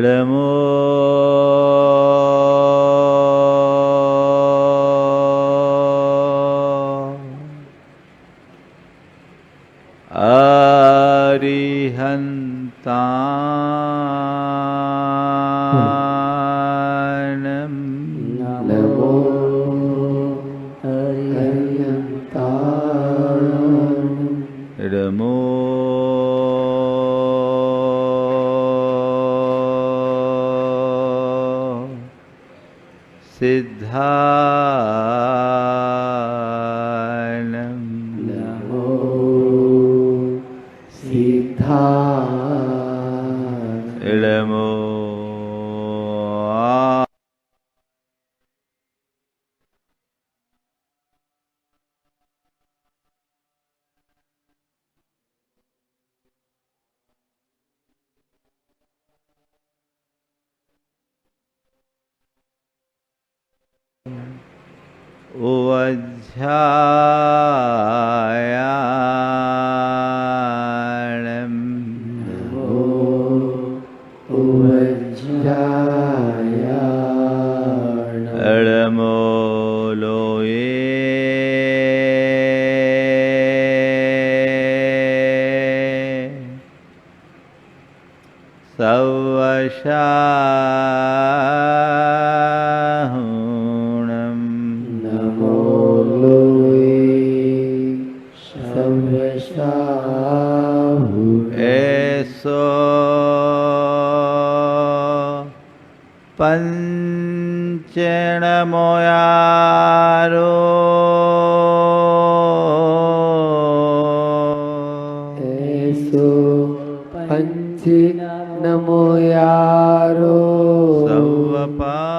नमो अरिहन्ताणं नमो अरिहन्ताणं नमो सिद्धाणं नमो सिद्धाय नमो उवध्यायाणं नमो उवज्जायाणं नमो लोये सवशाहुणं नमो लोये सवशाहुणं ऐसो पंचणमोयारो ऐसो पंच नमो यारो सवपावपणाशिनो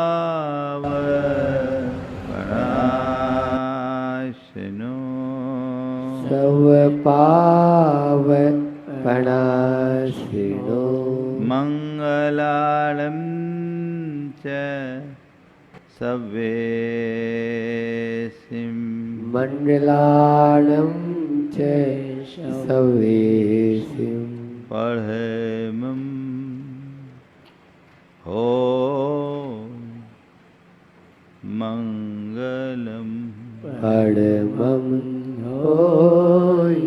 सवपावपणाशिनो मंगलालं च सवेसिं मण्डलानं च सवेसिं पढ़ेमं हो मंगलम परमं होय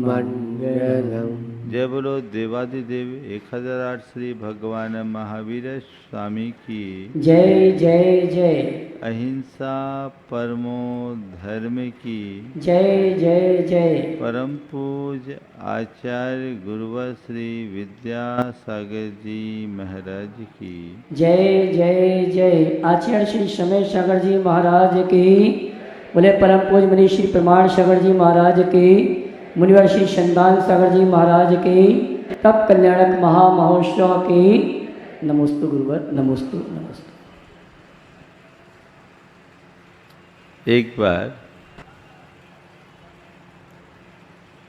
मङ्गलम्। जय बोलो देवादिदेव 1008 श्री भगवान महावीर स्वामी की जय जय जय। अहिंसा परमो धर्म की जय जय जय। परम पूज्य आचार्य गुरुवर श्री विद्यासागर जी महाराज की जय जय जय। आचार्य श्री समय सागर जी महाराज की, बोले परम पूज्य मुनि श्री प्रमाण सागर जी महाराज की, मुनिवर श्री संतान सागर जी महाराज की, तप कल्याणक महामहोत्सव की नमोस्तु गुरुवर, नमोस्तु नमोस्तु। एक बार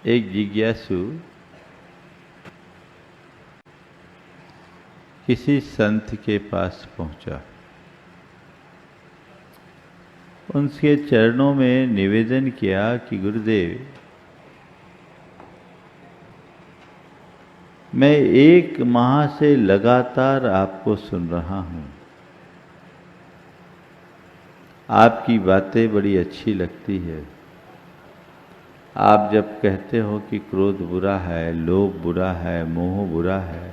एक जिज्ञासु किसी संत के पास पहुंचा। उनके चरणों में निवेदन किया कि गुरुदेव, मैं 1 माह से लगातार आपको सुन रहा हूं। आपकी बातें बड़ी अच्छी लगती है। आप जब कहते हो कि क्रोध बुरा है, लोभ बुरा है, मोह बुरा है,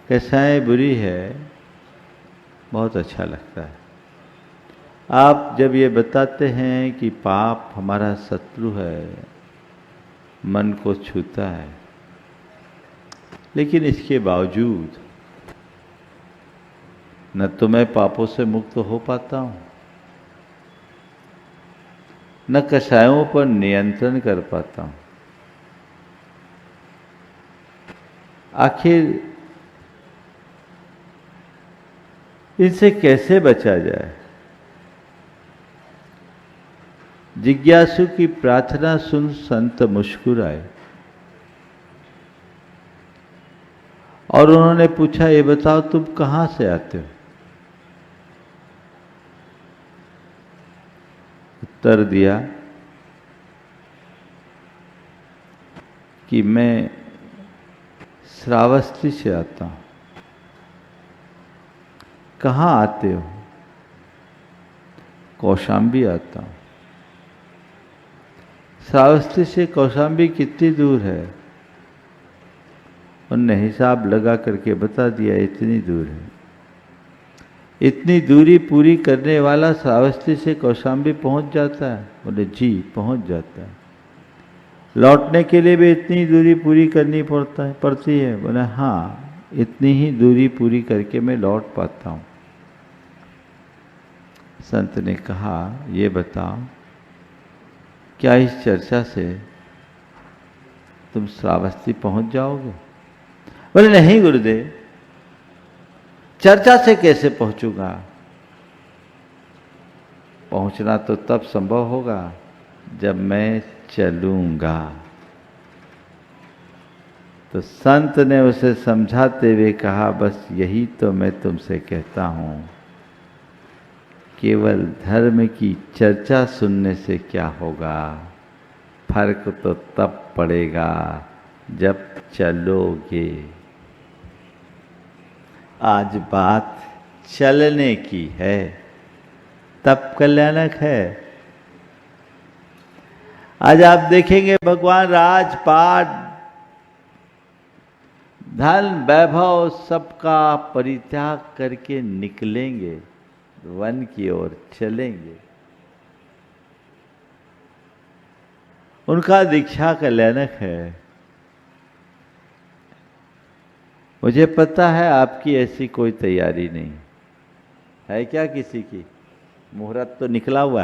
कैसाएं बुरी है, बहुत अच्छा लगता है। आप जब ये बताते हैं कि पाप हमारा शत्रु है, मन को छूता है, लेकिन इसके बावजूद न तो मैं पापों से मुक्त हो पाता हूँ, न कषायों पर नियंत्रण कर पाता हूँ। आखिर इनसे कैसे बचा जाए? जिज्ञासु की प्रार्थना सुन संत मुस्कुराए और उन्होंने पूछा, ये बताओ तुम कहाँ से आते हो? उत्तर दिया कि मैं श्रावस्ती से आता हूँ। कहाँ आते हो? कौशाम्बी आता हूँ। श्रावस्ती से कौशाम्बी कितनी दूर है? उनने हिसाब लगा करके बता दिया, इतनी दूर है। इतनी दूरी पूरी करने वाला श्रावस्ती से कौशाम्बी पहुंच जाता है? बोले जी पहुंच जाता है। लौटने के लिए भी इतनी दूरी पूरी करनी पड़ती है? बोले हाँ, इतनी ही दूरी पूरी करके मैं लौट पाता हूँ। संत ने कहा, ये बताओ क्या इस चर्चा से तुम श्रावस्ती पहुंच जाओगे? बोले नहीं गुरुदेव, चर्चा से कैसे पहुंचूंगा? पहुंचना तो तब संभव होगा जब मैं चलूंगा। तो संत ने उसे समझाते हुए कहा, बस यही तो मैं तुमसे कहता हूं, केवल धर्म की चर्चा सुनने से क्या होगा? फर्क तो तब पड़ेगा जब चलोगे। आज बात चलने की है, तब कल्याणक है। आज आप देखेंगे भगवान राजपाट, धन वैभव सबका परित्याग करके निकलेंगे, वन की ओर चलेंगे। उनका दीक्षा कल्याणक है। मुझे पता है आपकी ऐसी कोई तैयारी नहीं है। क्या किसी की? मुहूर्त तो निकला हुआ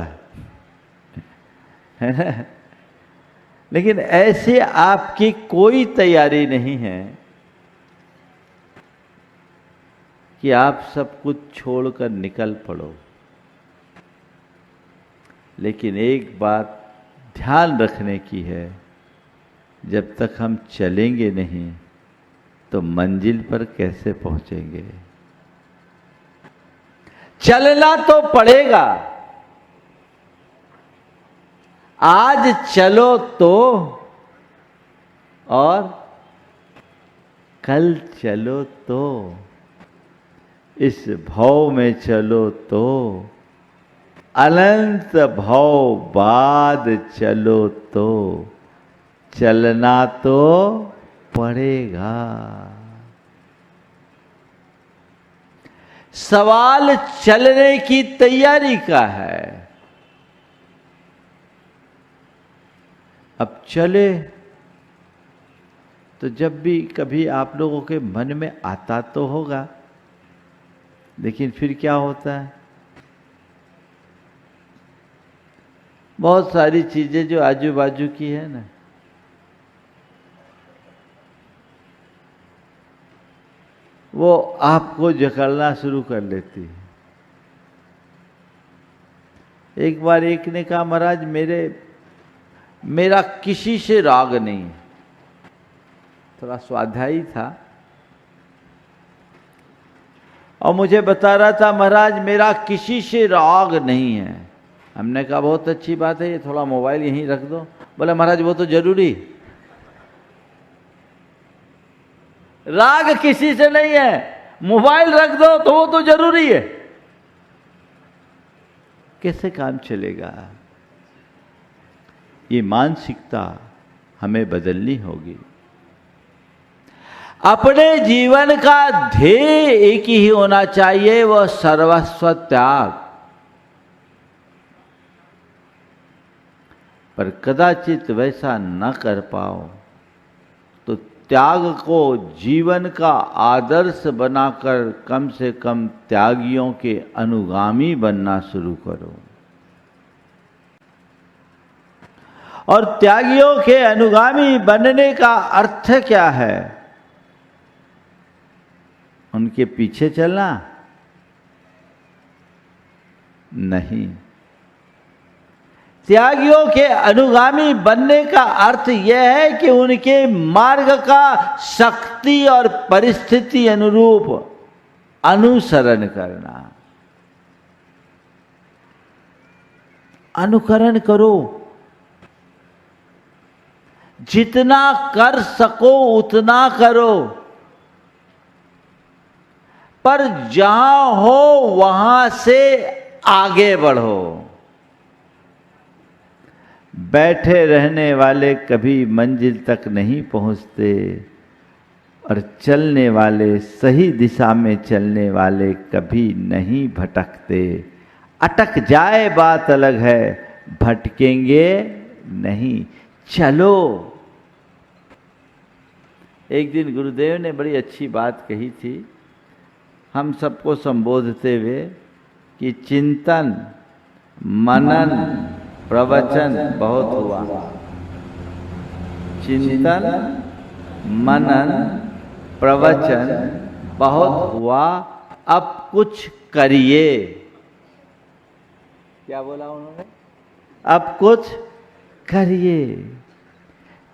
है ना? लेकिन ऐसे आपकी कोई तैयारी नहीं है कि आप सब कुछ छोड़कर निकल पड़ो। लेकिन एक बात ध्यान रखने की है, जब तक हम चलेंगे नहीं तो मंजिल पर कैसे पहुंचेंगे? चलना तो पड़ेगा। आज चलो तो और कल चलो तो, इस भव में चलो तो, अनंत भव बाद चलो तो, चलना तो पड़ेगा। सवाल चलने की तैयारी का है। अब चले तो जब भी कभी आप लोगों के मन में आता तो होगा, लेकिन फिर क्या होता है? बहुत सारी चीजें जो आजू बाजू की है ना, वो आपको जकड़ना शुरू कर लेती है। एक बार एक ने कहा, महाराज मेरा किसी से राग नहीं। थोड़ा स्वाध्यायी था और मुझे बता रहा था, महाराज मेरा किसी से राग नहीं है। हमने कहा बहुत अच्छी बात है, ये थोड़ा मोबाइल यहीं रख दो। बोले महाराज वो तो जरूरी, राग किसी से नहीं है, मोबाइल रख दो तो वो तो जरूरी है। कैसे काम चलेगा? ये मानसिकता हमें बदलनी होगी। अपने जीवन का ध्येय एक ही होना चाहिए, वह सर्वस्व त्याग। पर कदाचित वैसा न कर पाओ तो त्याग को जीवन का आदर्श बनाकर कम से कम त्यागियों के अनुगामी बनना शुरू करो। और त्यागियों के अनुगामी बनने का अर्थ क्या है? उनके पीछे चलना नहीं। त्यागियों के अनुगामी बनने का अर्थ यह है कि उनके मार्ग का शक्ति और परिस्थिति अनुरूप अनुसरण करना। अनुकरण करो, जितना कर सको उतना करो, पर जहां हो वहां से आगे बढ़ो। बैठे रहने वाले कभी मंजिल तक नहीं पहुंचते और चलने वाले, सही दिशा में चलने वाले कभी नहीं भटकते। अटक जाए बात अलग है, भटकेंगे नहीं, चलो। एक दिन गुरुदेव ने बड़ी अच्छी बात कही थी हम सबको संबोधते हुए कि चिंतन, मनन, प्रवचन बहुत हुआ। चिंतन, मनन, प्रवचन बहुत हुआ, अब कुछ करिए। क्या बोला उन्होंने? अब कुछ करिए,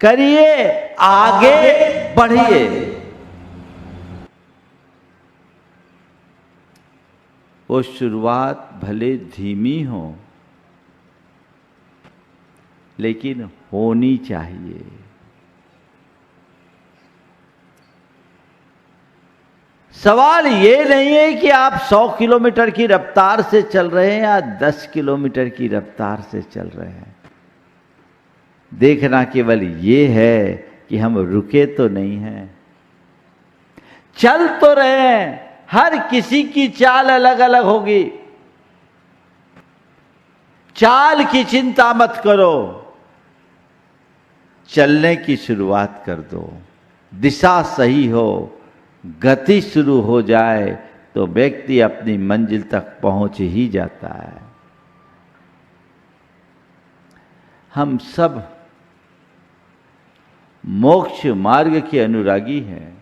करिए, आगे बढ़िए। वो शुरुआत भले धीमी हो, लेकिन होनी चाहिए। सवाल ये नहीं है कि आप 100 किलोमीटर की रफ्तार से चल रहे हैं या 10 किलोमीटर की रफ्तार से चल रहे हैं। देखना केवल ये है कि हम रुके तो नहीं हैं, चल तो रहे हैं। हर किसी की चाल अलग अलग होगी, चाल की चिंता मत करो, चलने की शुरुआत कर दो। दिशा सही हो, गति शुरू हो जाए तो व्यक्ति अपनी मंजिल तक पहुंच ही जाता है। हम सब मोक्ष मार्ग के अनुरागी हैं।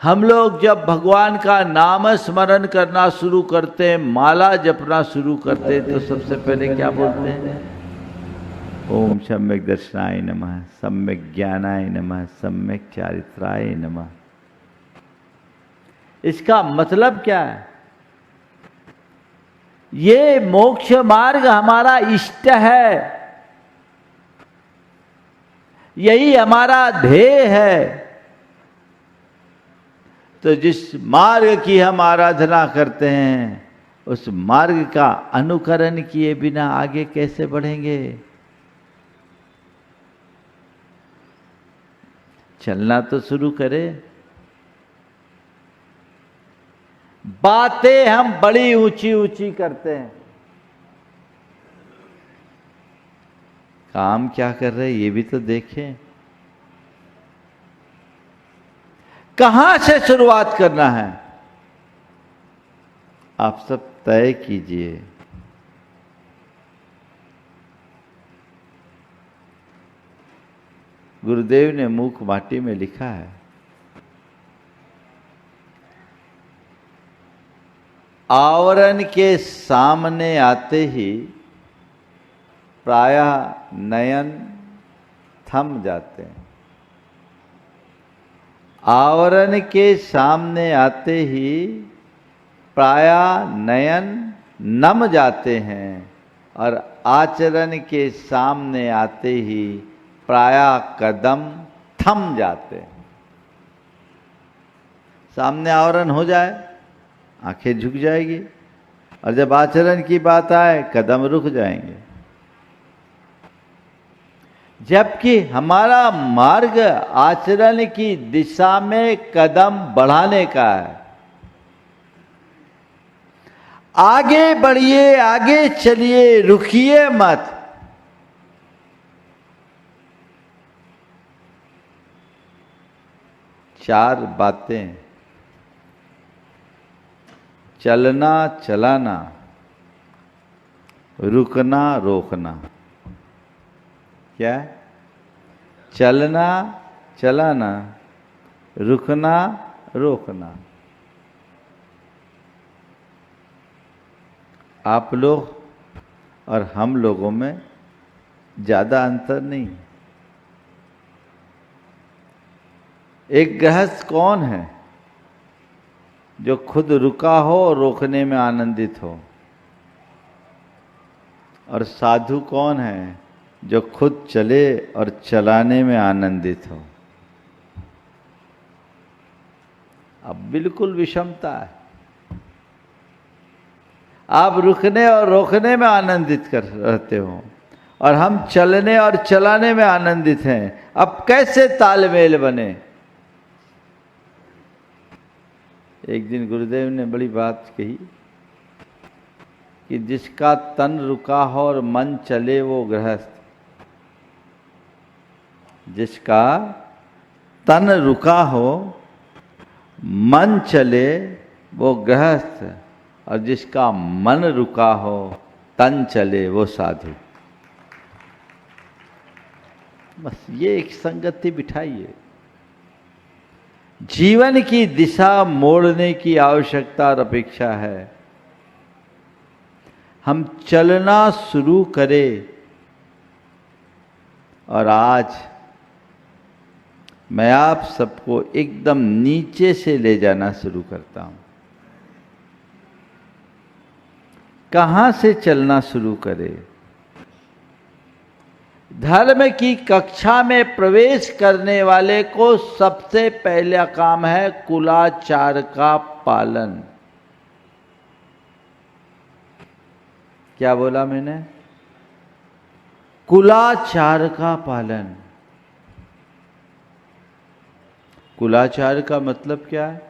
हम लोग जब भगवान का नाम स्मरण करना शुरू करते हैं, माला जपना शुरू करते हैं, तो सबसे पहले क्या बोलते हैं? ओम सम्यक दर्शनाय नमः, सम्यक ज्ञानाय नमः, सम्यक चारित्राय नमः। इसका मतलब क्या है? ये मोक्ष मार्ग हमारा इष्ट है, यही हमारा ध्येय है। तो जिस मार्ग की हम आराधना करते हैं, उस मार्ग का अनुकरण किए बिना आगे कैसे बढ़ेंगे? चलना तो शुरू करें। बातें हम बड़ी ऊंची ऊंची करते हैं, काम क्या कर रहे हैं ये भी तो देखें। कहां से शुरुआत करना है आप सब तय कीजिए। गुरुदेव ने मूक माटी में लिखा है, आवरण के सामने आते ही प्रायः नयन थम जाते हैं। आवरण के सामने आते ही प्रायः नयन नम जाते हैं और आचरण के सामने आते ही प्रायः कदम थम जाते हैं। सामने आवरण हो जाए, आंखें झुक जाएगी, और जब आचरण की बात आए कदम रुक जाएंगे। जबकि हमारा मार्ग आचरण की दिशा में कदम बढ़ाने का है। आगे बढ़िए, आगे चलिए, रुकिए मत। चार बातें: चलना, चलाना, रुकना, रोकना। क्या? चलना, चलाना, रुकना, रोकना। आप लोग और हम लोगों में ज़्यादा अंतर नहीं। एक गृहस्थ कौन है जो खुद रुका हो और रोकने में आनंदित हो? और साधु कौन है जो खुद चले और चलाने में आनंदित हो? अब बिल्कुल विषमता है। आप रुकने और रोकने में आनंदित कर रहते हो और हम चलने और चलाने में आनंदित हैं। अब कैसे तालमेल बने? एक दिन गुरुदेव ने बड़ी बात कही कि जिसका तन रुका हो और मन चले वो गृहस्थ। जिसका तन रुका हो मन चले वो गृहस्थ, और जिसका मन रुका हो तन चले वो साधु। बस ये एक संगति बिठाइए। जीवन की दिशा मोड़ने की आवश्यकता और अपेक्षा है। हम चलना शुरू करें। और आज मैं आप सबको एकदम नीचे से ले जाना शुरू करता हूं। कहां से चलना शुरू करें? धर्म की कक्षा में प्रवेश करने वाले को सबसे पहला काम है कुलाचार का पालन। क्या बोला मैंने? कुलाचार का पालन। कुलाचार का मतलब क्या है?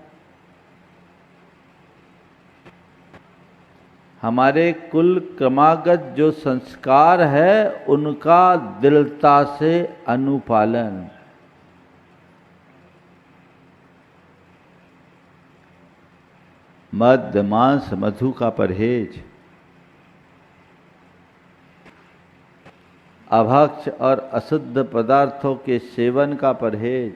हमारे कुल क्रमागत जो संस्कार है उनका दृढ़ता से अनुपालन। मद मांस मधु का परहेज, अभक्ष और अशुद्ध पदार्थों के सेवन का परहेज,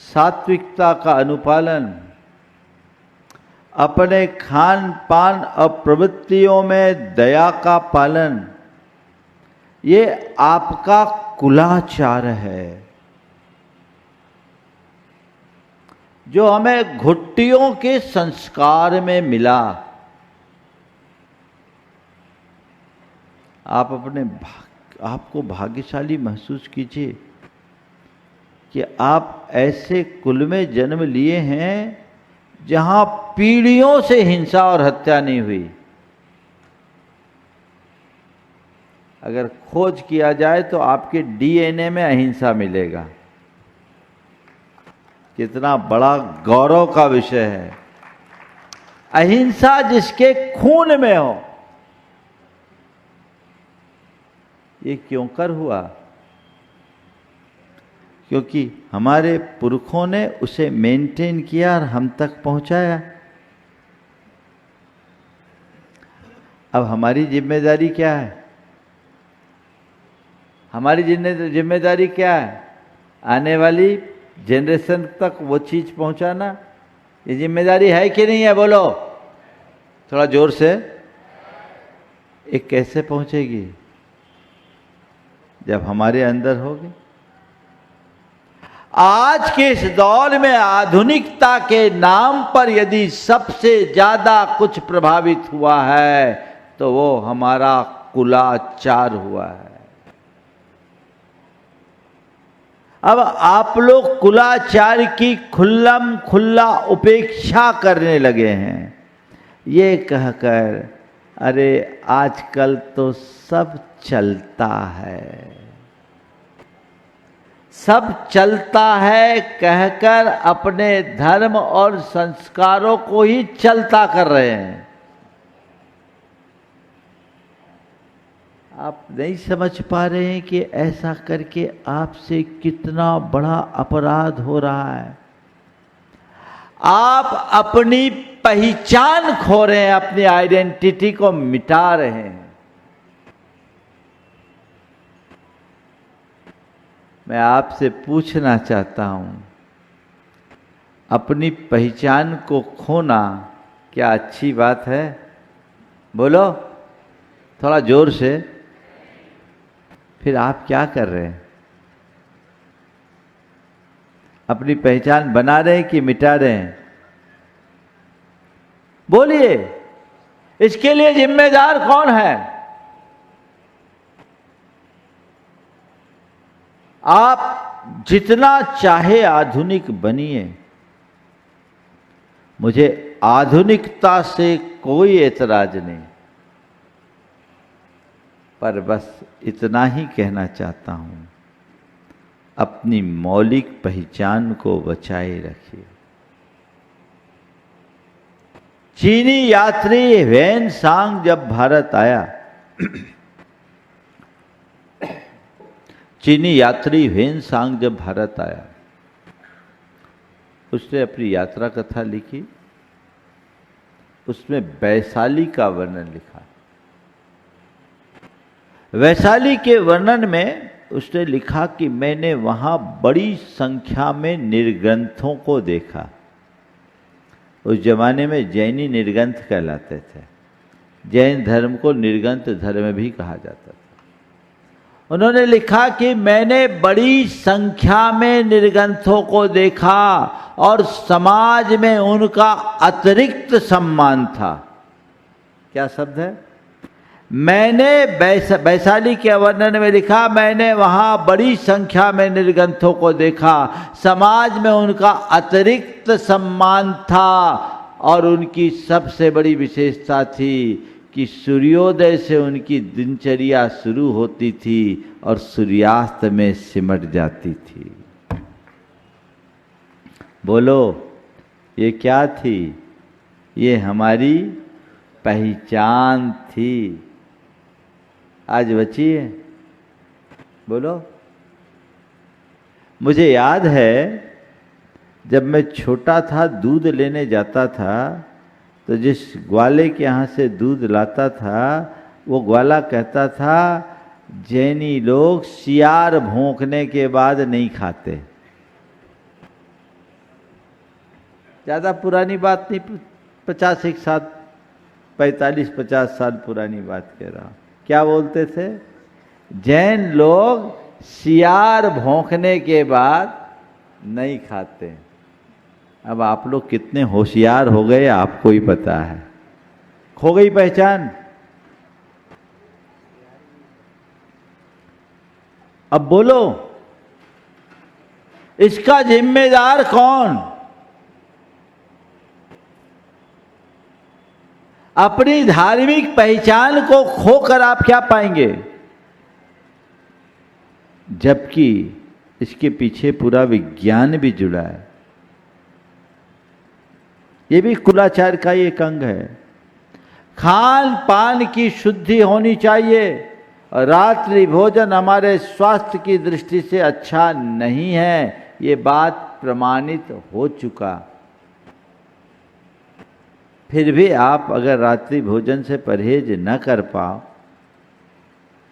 सात्विकता का अनुपालन, अपने खान पान और प्रवृत्तियों में दया का पालन, ये आपका कुलाचार है जो हमें घुट्टियों के संस्कार में मिला। आप आपको भाग्यशाली महसूस कीजिए कि आप ऐसे कुल में जन्म लिए हैं जहां पीढ़ियों से हिंसा और हत्या नहीं हुई। अगर खोज किया जाए तो आपके डीएनए में अहिंसा मिलेगा। कितना बड़ा गौरव का विषय है। अहिंसा जिसके खून में हो। ये क्यों कर हुआ? क्योंकि हमारे पुरखों ने उसे मेंटेन किया और हम तक पहुंचाया। अब हमारी जिम्मेदारी क्या है? हमारी जिम्मेदारी क्या है? आने वाली जनरेशन तक वो चीज पहुंचाना। ये जिम्मेदारी है कि नहीं है? बोलो थोड़ा जोर से। ये कैसे पहुंचेगी? जब हमारे अंदर होगी। आज के इस दौर में आधुनिकता के नाम पर यदि सबसे ज्यादा कुछ प्रभावित हुआ है तो वो हमारा कुलाचार हुआ है। अब आप लोग कुलाचार की खुल्लम खुल्ला उपेक्षा करने लगे हैं, ये कहकर अरे आजकल तो सब चलता है, सब चलता है कहकर अपने धर्म और संस्कारों को ही चलता कर रहे हैं। आप नहीं समझ पा रहे हैं कि ऐसा करके आपसे कितना बड़ा अपराध हो रहा है। आप अपनी पहचान खो रहे हैं, अपनी आइडेंटिटी को मिटा रहे हैं। मैं आपसे पूछना चाहता हूं, अपनी पहचान को खोना क्या अच्छी बात है? बोलो थोड़ा जोर से। फिर आप क्या कर रहे हैं? अपनी पहचान बना रहे हैं कि मिटा रहे हैं? बोलिए, इसके लिए जिम्मेदार कौन है? आप जितना चाहे आधुनिक बनिए, मुझे आधुनिकता से कोई एतराज नहीं, पर बस इतना ही कहना चाहता हूं, अपनी मौलिक पहचान को बचाए रखिए। चीनी यात्री ह्वेन सांग जब भारत आया, चीनी यात्री ह्वेन सांग जब भारत आया, उसने अपनी यात्रा कथा लिखी। उसमें वैशाली का वर्णन लिखा। वैशाली के वर्णन में उसने लिखा कि मैंने वहां बड़ी संख्या में निर्ग्रंथों को देखा। उस जमाने में जैनी निर्ग्रंथ कहलाते थे। जैन धर्म को निर्ग्रंथ धर्म भी कहा जाता था। उन्होंने लिखा कि मैंने बड़ी संख्या में निर्ग्रंथों को देखा और समाज में उनका अतिरिक्त सम्मान था। क्या शब्द है? मैंने वैशाली के वर्णन में लिखा, मैंने वहां बड़ी संख्या में निर्ग्रंथों को देखा, समाज में उनका अतिरिक्त सम्मान था और उनकी सबसे बड़ी विशेषता थी कि सूर्योदय से उनकी दिनचर्या शुरू होती थी और सूर्यास्त में सिमट जाती थी। बोलो, ये क्या थी? ये हमारी पहचान थी। आज बची है? बोलो। मुझे याद है जब मैं छोटा था, दूध लेने जाता था, तो जिस ग्वाले के यहाँ से दूध लाता था, वो ग्वाला कहता था, जैनी लोग सियार भोंकने के बाद नहीं खाते। ज़्यादा पुरानी बात नहीं, 45-50 साल पुरानी बात कह रहा हूँ। क्या बोलते थे? जैन लोग सियार भौंकने के बाद नहीं खाते। अब आप लोग कितने होशियार हो गए आपको ही पता है। खो गई पहचान। अब बोलो, इसका जिम्मेदार कौन? अपनी धार्मिक पहचान को खोकर आप क्या पाएंगे? जबकि इसके पीछे पूरा विज्ञान भी जुड़ा है। ये भी कुलाचार का एक अंग है। खान पान की शुद्धि होनी चाहिए और रात्रि भोजन हमारे स्वास्थ्य की दृष्टि से अच्छा नहीं है, ये बात प्रमाणित हो चुका। फिर भी आप अगर रात्रि भोजन से परहेज न कर पाओ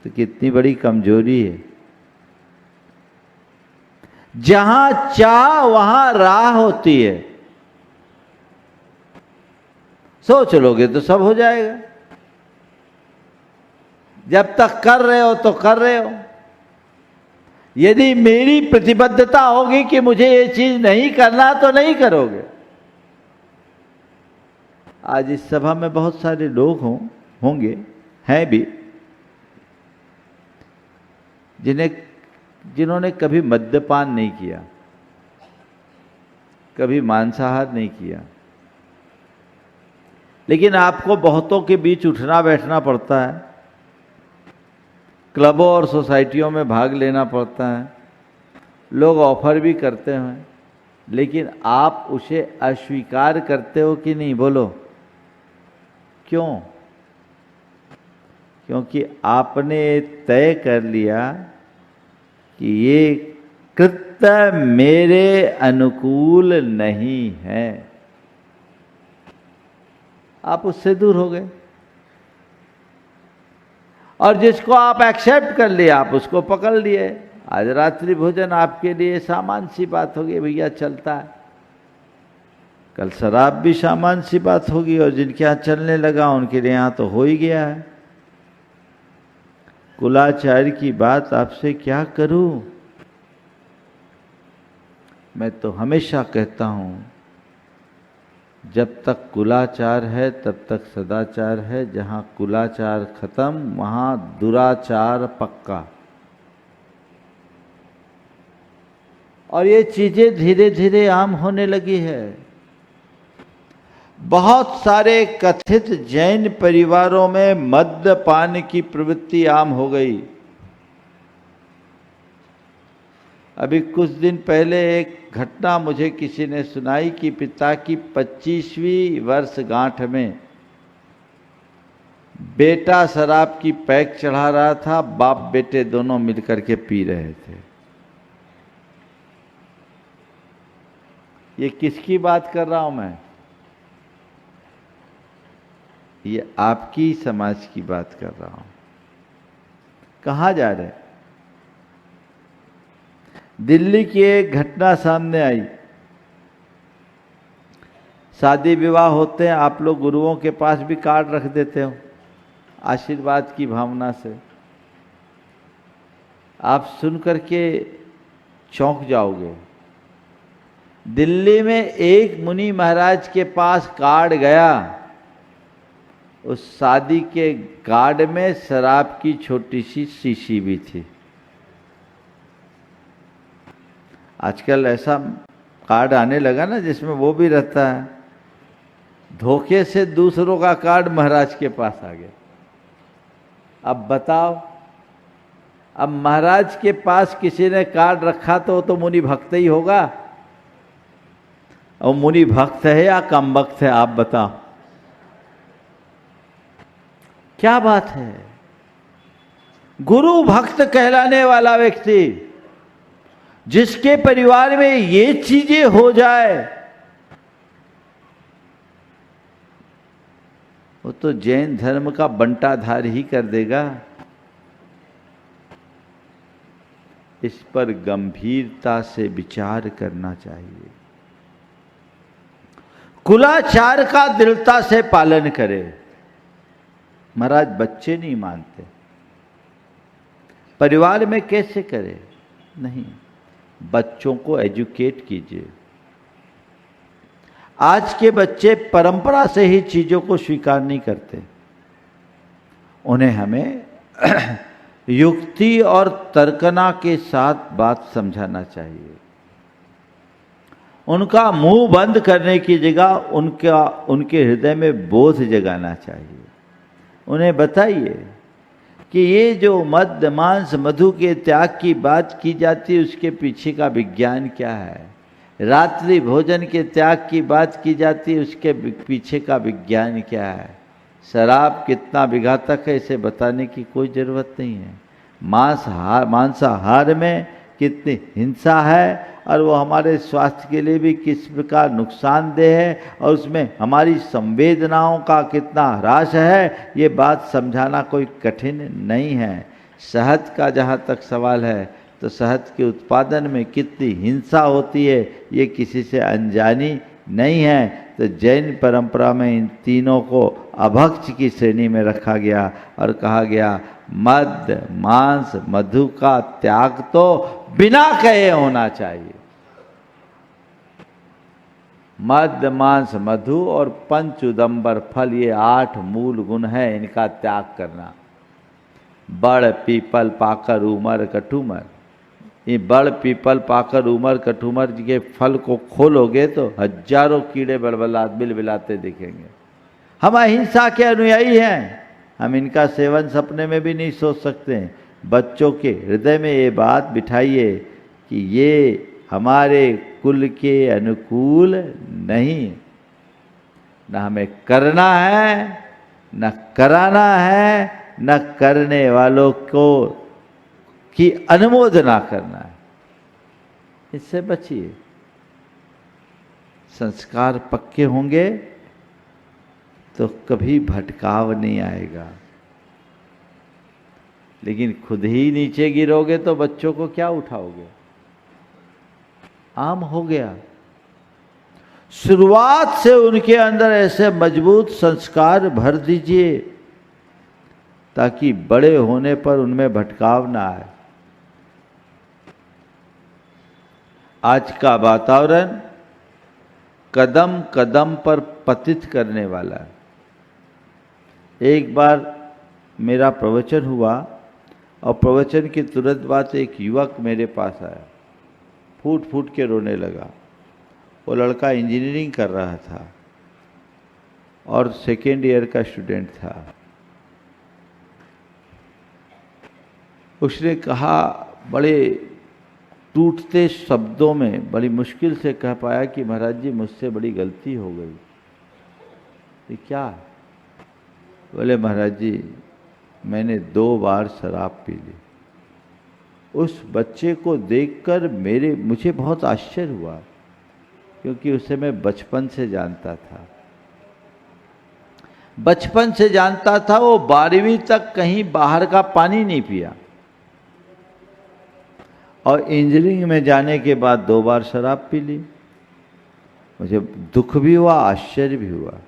तो कितनी बड़ी कमजोरी है। जहां चाह वहां राह होती है। सोच लोगे तो सब हो जाएगा। जब तक कर रहे हो तो कर रहे हो। यदि मेरी प्रतिबद्धता होगी कि मुझे ये चीज नहीं करना, तो नहीं करोगे। आज इस सभा में बहुत सारे लोग होंगे, हैं भी, जिन्होंने कभी मद्यपान नहीं किया, कभी मांसाहार नहीं किया, लेकिन आपको बहुतों के बीच उठना बैठना पड़ता है, क्लबों और सोसाइटियों में भाग लेना पड़ता है, लोग ऑफर भी करते हैं, लेकिन आप उसे अस्वीकार करते हो कि नहीं? बोलो क्यों? क्योंकि आपने तय कर लिया कि ये कृत्य मेरे अनुकूल नहीं है। आप उससे दूर हो गए और जिसको आप एक्सेप्ट कर लिए आप उसको पकड़ लिए। आज रात्रि भोजन आपके लिए सामान्य सी बात होगी, भैया चलता है। कल शराब भी सामान्य सी बात होगी और जिनके यहाँ चलने लगा उनके लिए यहाँ तो हो ही गया है। कुलाचार की बात आपसे क्या करूं? मैं तो हमेशा कहता हूं, जब तक कुलाचार है तब तक सदाचार है। जहां कुलाचार खत्म वहां दुराचार पक्का। और ये चीजें धीरे धीरे आम होने लगी है। बहुत सारे कथित जैन परिवारों में मद्यपान की प्रवृत्ति आम हो गई। अभी कुछ दिन पहले एक घटना मुझे किसी ने सुनाई कि पिता की 25वीं वर्षगांठ में बेटा शराब की पैक चढ़ा रहा था, बाप बेटे दोनों मिलकर के पी रहे थे। ये किसकी बात कर रहा हूं मैं? ये आपकी समाज की बात कर रहा हूं। कहां जा रहे? दिल्ली की एक घटना सामने आई। शादी विवाह होते हैं, आप लोग गुरुओं के पास भी कार्ड रख देते हो आशीर्वाद की भावना से। आप सुन करके चौंक जाओगे। दिल्ली में एक मुनि महाराज के पास कार्ड गया, उस शादी के कार्ड में शराब की छोटी सी शीशी भी थी। आजकल ऐसा कार्ड आने लगा ना जिसमें वो भी रहता है। धोखे से दूसरों का कार्ड महाराज के पास आ गया। अब बताओ, अब महाराज के पास किसी ने कार्ड रखा तो मुनि भक्त ही होगा। और मुनि भक्त है या कम भक्त है, आप बताओ। क्या बात है? गुरु भक्त कहलाने वाला व्यक्ति जिसके परिवार में ये चीजें हो जाए, वो तो जैन धर्म का बंटाधार ही कर देगा। इस पर गंभीरता से विचार करना चाहिए। कुलाचार का दृढ़ता से पालन करे। महाराज बच्चे नहीं मानते, परिवार में कैसे करे? नहीं, बच्चों को एजुकेट कीजिए। आज के बच्चे परंपरा से ही चीजों को स्वीकार नहीं करते। उन्हें हमें युक्ति और तर्कना के साथ बात समझाना चाहिए। उनका मुंह बंद करने की जगह उनके हृदय में बोध जगाना चाहिए। उन्हें बताइए कि ये जो मद्य मांस मधु के त्याग की बात की जाती है, उसके पीछे का विज्ञान क्या है। रात्रि भोजन के त्याग की बात की जाती है, उसके पीछे का विज्ञान क्या है। शराब कितना विघातक है, इसे बताने की कोई ज़रूरत नहीं है। मांसाहार में कितनी हिंसा है और वो हमारे स्वास्थ्य के लिए भी किस प्रकार नुकसानदेह है, और उसमें हमारी संवेदनाओं का कितना ह्रास है, ये बात समझाना कोई कठिन नहीं है। शहद का जहाँ तक सवाल है, तो शहद के उत्पादन में कितनी हिंसा होती है, ये किसी से अनजानी नहीं है। तो जैन परंपरा में इन तीनों को अभक्ष की श्रेणी में रखा गया और कहा गया मद्य मांस मधु का त्याग तो बिना कहे होना चाहिए। मद्य मांस मधु और पंच उदंबर फल, ये 8 मूल गुण है, इनका त्याग करना। बड़ पीपल पाकर उमर कटुमर, ये बड़ पीपल पाकर उमर कटुमर के फल को खोलोगे तो हजारों कीड़े बिलबिलाते दिखेंगे। हम अहिंसा के अनुयायी हैं, हम इनका सेवन सपने में भी नहीं सोच सकते। बच्चों के हृदय में ये बात बिठाइए कि ये हमारे कुल के अनुकूल नहीं, न हमें करना है, न कराना है, न करने वालों को की अनुमोदना करना है। इससे बचिए। संस्कार पक्के होंगे तो कभी भटकाव नहीं आएगा। लेकिन खुद ही नीचे गिरोगे तो बच्चों को क्या उठाओगे? आम हो गया। शुरुआत से उनके अंदर ऐसे मजबूत संस्कार भर दीजिए ताकि बड़े होने पर उनमें भटकाव ना आए। आज का वातावरण कदम कदम पर पतित करने वाला है। एक बार मेरा प्रवचन हुआ और प्रवचन के तुरंत बाद एक युवक मेरे पास आया। फूट फूट के रोने लगा। वो लड़का इंजीनियरिंग कर रहा था और सेकेंड ईयर का स्टूडेंट था। उसने कहा, बड़े टूटते शब्दों में बड़ी मुश्किल से कह पाया कि महाराज जी मुझसे बड़ी गलती हो गई। ये क्या? बोले महाराज जी मैंने 2 बार शराब पी ली। उस बच्चे को देखकर मुझे बहुत आश्चर्य हुआ, क्योंकि उसे मैं बचपन से जानता था। बचपन से जानता था, वो 12वीं तक कहीं बाहर का पानी नहीं पिया और इंजीनियरिंग में जाने के बाद 2 बार शराब पी ली। मुझे दुख भी हुआ, आश्चर्य भी हुआ।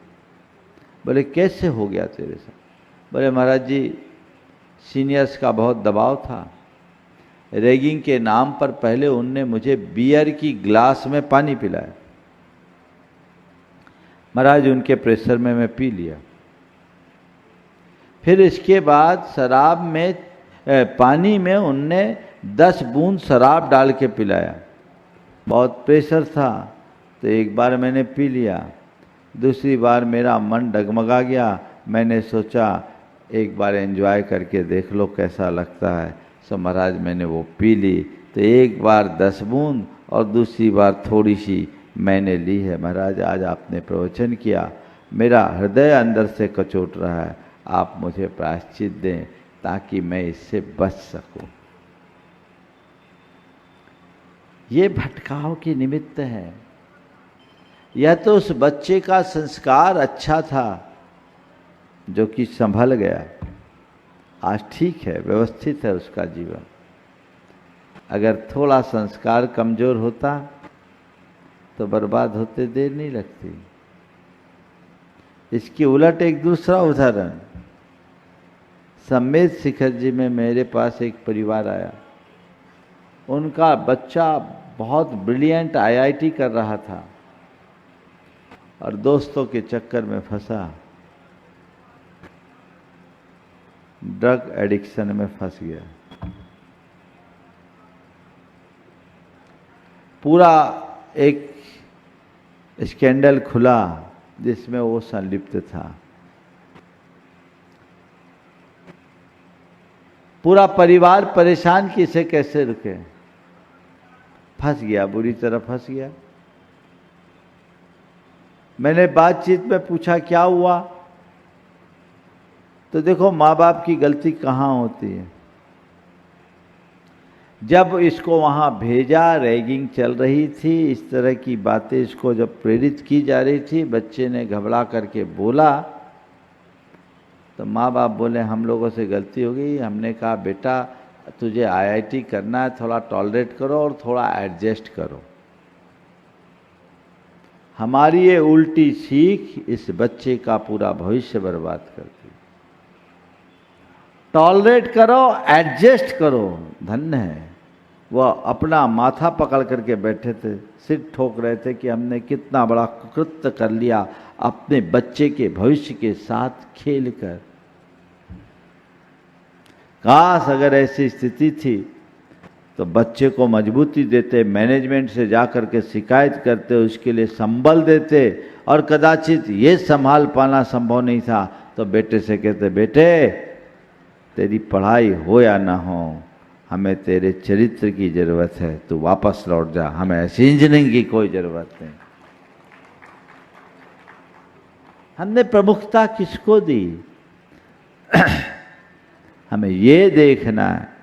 बोले कैसे हो गया तेरे साथ? बोले महाराज जी सीनियर्स का बहुत दबाव था। रैगिंग के नाम पर पहले उनने मुझे बियर की ग्लास में पानी पिलाया। महाराज उनके प्रेशर में मैं पी लिया। फिर इसके बाद शराब में पानी में उनने 10 बूंद शराब डाल के पिलाया। बहुत प्रेशर था तो एक बार मैंने पी लिया, दूसरी बार मेरा मन डगमगा गया। मैंने सोचा एक बार एंजॉय करके देख लो कैसा लगता है। सो महाराज मैंने वो पी ली। तो एक बार 10 बूंद और दूसरी बार थोड़ी सी मैंने ली है। महाराज आज आपने प्रवचन किया, मेरा हृदय अंदर से कचोट रहा है, आप मुझे प्रायश्चित दें ताकि मैं इससे बच सकूं। ये भटकाव की निमित्त है। यह तो उस बच्चे का संस्कार अच्छा था जो कि संभल गया, आज ठीक है, व्यवस्थित है उसका जीवन। अगर थोड़ा संस्कार कमजोर होता तो बर्बाद होते देर नहीं लगती। इसके उलट एक दूसरा उदाहरण, सम्मेद शिखर जी में मेरे पास एक परिवार आया। उनका बच्चा बहुत ब्रिलियंट IIT कर रहा था और दोस्तों के चक्कर में फंसा, ड्रग एडिक्शन में फंस गया। पूरा एक स्कैंडल खुला जिसमें वो संलिप्त था। पूरा परिवार परेशान कि इसे कैसे रुके। फंस गया, बुरी तरह फंस गया। मैंने बातचीत में पूछा क्या हुआ, तो देखो माँ बाप की गलती कहाँ होती है। जब इसको वहाँ भेजा, रैगिंग चल रही थी, इस तरह की बातें इसको जब प्रेरित की जा रही थी, बच्चे ने घबरा करके बोला तो माँ बाप बोले हम लोगों से गलती हो गई। हमने कहा बेटा तुझे IIT करना है, थोड़ा टॉलरेट करो और थोड़ा एडजस्ट करो। हमारी ये उल्टी सीख इस बच्चे का पूरा भविष्य बर्बाद करती। टॉलरेट करो, एडजस्ट करो। धन्य है वह अपना माथा पकड़ करके बैठे थे, सिर ठोक रहे थे कि हमने कितना बड़ा कुकृत्य कर लिया अपने बच्चे के भविष्य के साथ खेलकर। काश अगर ऐसी स्थिति थी तो बच्चे को मजबूती देते, मैनेजमेंट से जाकर के शिकायत करते, उसके लिए संबल देते, और कदाचित ये संभाल पाना संभव नहीं था तो बेटे से कहते बेटे तेरी पढ़ाई हो या ना हो, हमें तेरे चरित्र की जरूरत है, तू वापस लौट जा, हमें ऐसी इंजीनियरिंग की कोई जरूरत नहीं। हमने प्रमुखता किसको दी? हमें ये देखना है।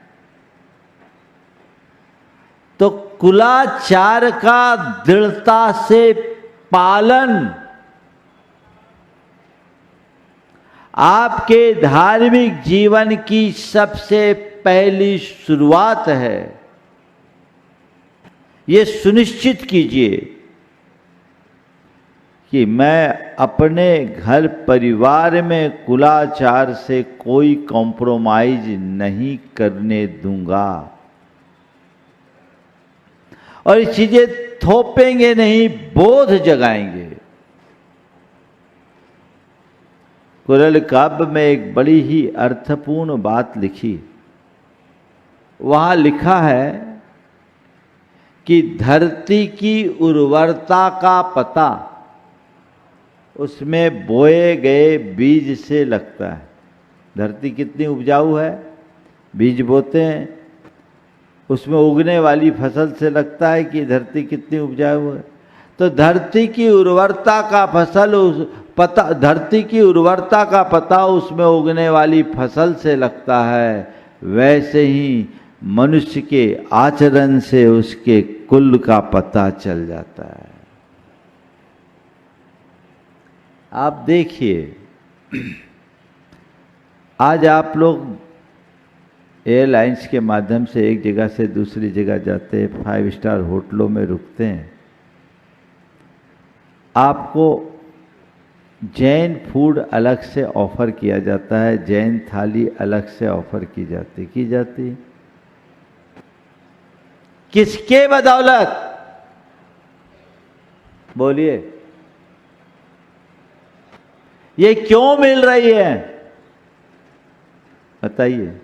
तो कुलाचार का दृढ़ता से पालन आपके धार्मिक जीवन की सबसे पहली शुरुआत है। ये सुनिश्चित कीजिए कि मैं अपने घर परिवार में कुलाचार से कोई कॉम्प्रोमाइज नहीं करने दूंगा, और ये चीजें थोपेंगे नहीं, बोध जगाएंगे। कुरल काव्य में एक बड़ी ही अर्थपूर्ण बात लिखी। वहां लिखा है कि धरती की उर्वरता का पता उसमें बोए गए बीज से लगता है। धरती कितनी उपजाऊ है, बीज बोते हैं, उसमें उगने वाली फसल से लगता है कि धरती कितनी उपजाऊ है। तो धरती की उर्वरता का धरती की उर्वरता का पता उसमें उगने वाली फसल से लगता है। वैसे ही मनुष्य के आचरण से उसके कुल का पता चल जाता है। आप देखिए, आज आप लोग एयरलाइंस के माध्यम से एक जगह से दूसरी जगह जाते हैं, 5 स्टार होटलों में रुकते हैं, आपको जैन फूड अलग से ऑफर किया जाता है, जैन थाली अलग से ऑफर की जाती। किसके बदौलत? बोलिए, ये क्यों मिल रही है? बताइए।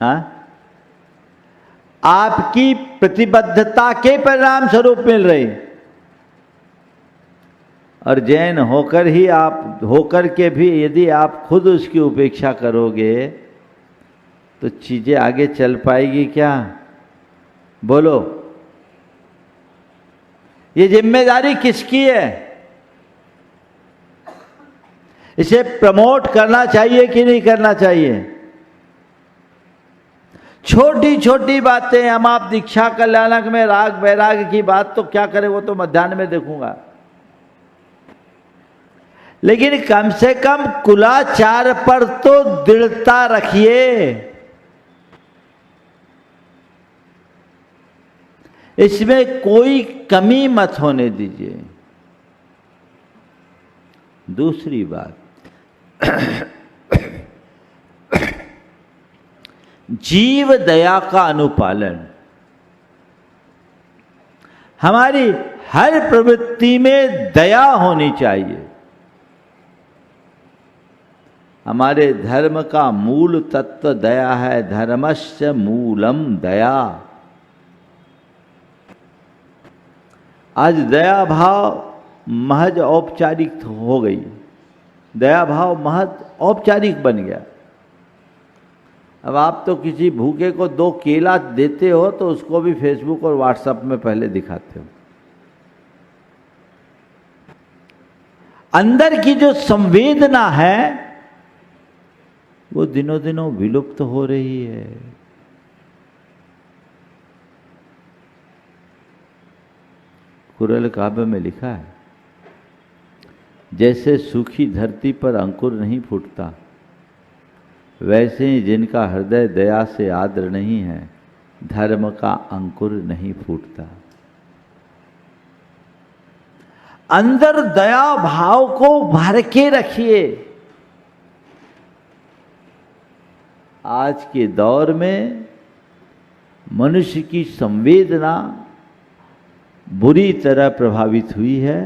हाँ, आपकी प्रतिबद्धता के परिणाम स्वरूप मिल रही। और जैन होकर के भी यदि आप खुद उसकी उपेक्षा करोगे तो चीजें आगे चल पाएगी क्या? बोलो, ये जिम्मेदारी किसकी है? इसे प्रमोट करना चाहिए कि नहीं करना चाहिए? छोटी छोटी बातें, हम आप दीक्षा कल्याणक में राग वैराग की बात तो क्या करें, वो तो मध्याह्न में देखूंगा, लेकिन कम से कम कुलाचार पर तो दृढ़ता रखिए। इसमें कोई कमी मत होने दीजिए। दूसरी बात, जीव दया का अनुपालन। हमारी हर प्रवृत्ति में दया होनी चाहिए। हमारे धर्म का मूल तत्व दया है। धर्मस्य मूलम दया। आज दया भाव महज औपचारिक हो गई, दया भाव महज औपचारिक बन गया। अब आप तो किसी भूखे को 2 केला देते हो तो उसको भी फेसबुक और व्हाट्सएप में पहले दिखाते हो। अंदर की जो संवेदना है वो दिनों दिनों विलुप्त हो रही है। कुरल काव्य में लिखा है, जैसे सूखी धरती पर अंकुर नहीं फूटता, वैसे ही जिनका हृदय दया से आर्द्र नहीं है, धर्म का अंकुर नहीं फूटता। अंदर दया भाव को भर के रखिए। आज के दौर में मनुष्य की संवेदना बुरी तरह प्रभावित हुई है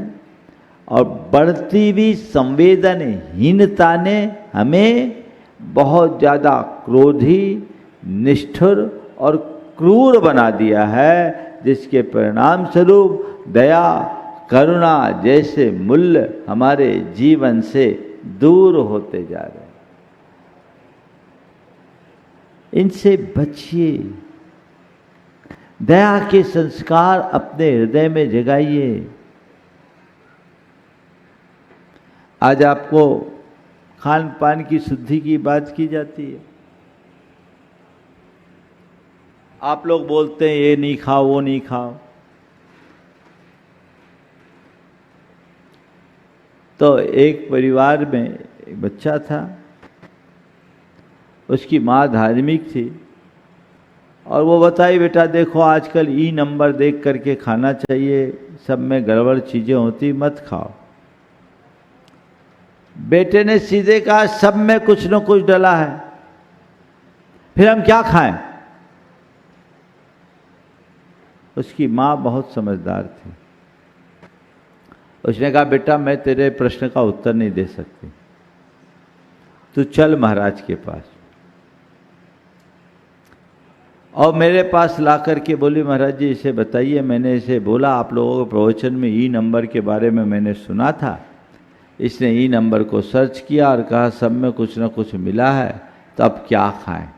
और बढ़ती हुई संवेदनहीनता ने हमें बहुत ज़्यादा क्रोधी, निष्ठुर और क्रूर बना दिया है, जिसके परिणाम स्वरूप दया, करुणा जैसे मूल्य हमारे जीवन से दूर होते जा रहे हैं। इनसे बचिए। दया के संस्कार अपने हृदय में जगाइए। आज आपको खान पान की शुद्धि की बात की जाती है। आप लोग बोलते हैं ये नहीं खाओ, वो नहीं खाओ। तो एक परिवार में एक बच्चा था, उसकी माँ धार्मिक थी और वो बताई, बेटा देखो आजकल ई नंबर देख करके खाना चाहिए, सब में गड़बड़ चीजें होती, मत खाओ। बेटे ने सीधे कहा, सब में कुछ न कुछ डला है, फिर हम क्या खाएं? उसकी माँ बहुत समझदार थी। उसने कहा, बेटा मैं तेरे प्रश्न का उत्तर नहीं दे सकती, तू चल महाराज के पास। और मेरे पास ला करके बोली महाराज जी इसे बताइए, मैंने इसे बोला आप लोगों के प्रवचन में ई नंबर के बारे में मैंने सुना था, इसने ई नंबर को सर्च किया और कहा सब में कुछ ना कुछ मिला है, तो अब क्या खाएं।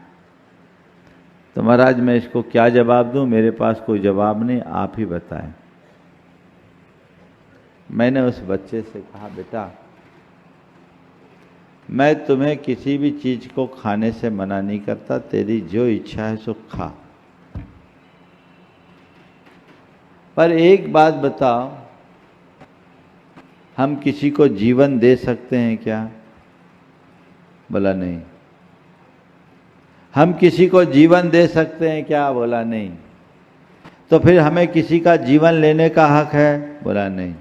तो महाराज मैं इसको क्या जवाब दूं, मेरे पास कोई जवाब नहीं, आप ही बताएं। मैंने उस बच्चे से कहा बेटा मैं तुम्हें किसी भी चीज को खाने से मना नहीं करता, तेरी जो इच्छा है सो खा, पर एक बात बताओ हम किसी को जीवन दे सकते हैं क्या? बोला नहीं। हम किसी को जीवन दे सकते हैं क्या? बोला नहीं। तो फिर हमें किसी का जीवन लेने का हक है? बोला नहीं।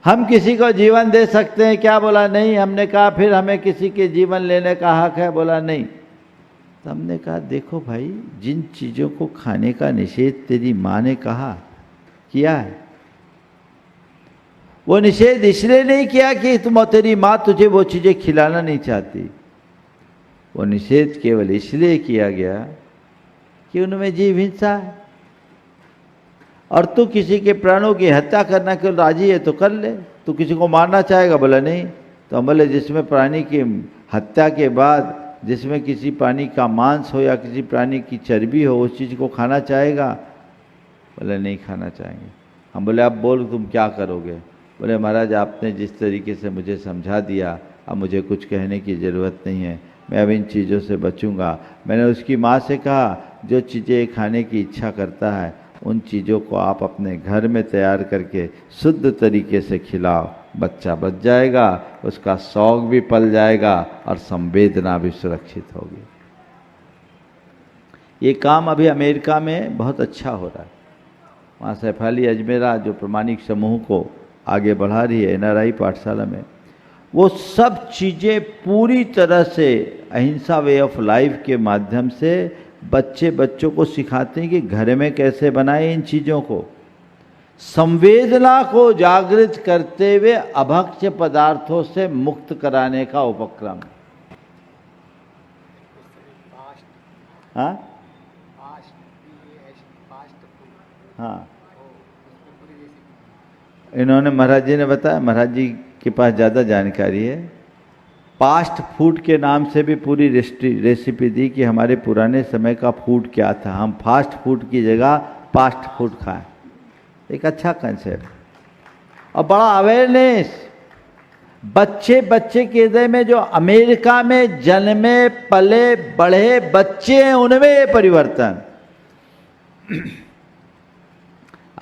हम किसी को जीवन दे सकते हैं क्या? बोला नहीं। हमने कहा फिर हमें किसी के जीवन लेने का हक है? बोला नहीं। तो हमने कहा देखो भाई, जिन चीज़ों को खाने का निषेध तेरी माँ ने कहा किया है, वो निषेध इसलिए नहीं किया कि तेरी माँ तुझे वो चीज़ें खिलाना नहीं चाहती, वो निषेध केवल इसलिए किया गया कि उनमें जीव हिंसा है और तू किसी के प्राणों की हत्या करना के राजी है तो कर ले, तू किसी को मारना चाहेगा? बोला नहीं। तो हम बोले जिसमें प्राणी की हत्या के बाद जिसमें किसी प्राणी का मांस हो या किसी प्राणी की चर्बी हो उस चीज़ को खाना चाहेगा? बोले नहीं खाना चाहेंगे। हम बोले अब बोल तुम क्या करोगे? बोले महाराज आपने जिस तरीके से मुझे समझा दिया अब मुझे कुछ कहने की ज़रूरत नहीं है, मैं अब इन चीज़ों से बचूंगा। मैंने उसकी माँ से कहा जो चीज़ें खाने की इच्छा करता है उन चीज़ों को आप अपने घर में तैयार करके शुद्ध तरीके से खिलाओ, बच्चा बच जाएगा, उसका शौक भी पल जाएगा और संवेदना भी सुरक्षित होगी। ये काम अभी अमेरिका में बहुत अच्छा हो रहा है। वहाँ सैफ अली अजमेरा जो प्रमाणिक समूह को आगे बढ़ा रही है NRI पाठशाला में, वो सब चीज़ें पूरी तरह से अहिंसा वे ऑफ लाइफ के माध्यम से बच्चों को सिखाते हैं कि घर में कैसे बनाएं इन चीज़ों को, संवेदना को जागृत करते हुए अभक्ष्य पदार्थों से मुक्त कराने का उपक्रम। हाँ हाँ, इन्होंने महाराज जी ने बताया, महाराज जी के पास ज़्यादा जानकारी है। फास्ट फूड के नाम से भी पूरी रेसिपी दी कि हमारे पुराने समय का फूड क्या था, हम फास्ट फूड की जगह फास्ट फूड खाएं। एक अच्छा कंसेप्ट और बड़ा अवेयरनेस। बच्चे के हृदय में जो अमेरिका में जन्मे पले बढ़े बच्चे हैं उनमें ये परिवर्तन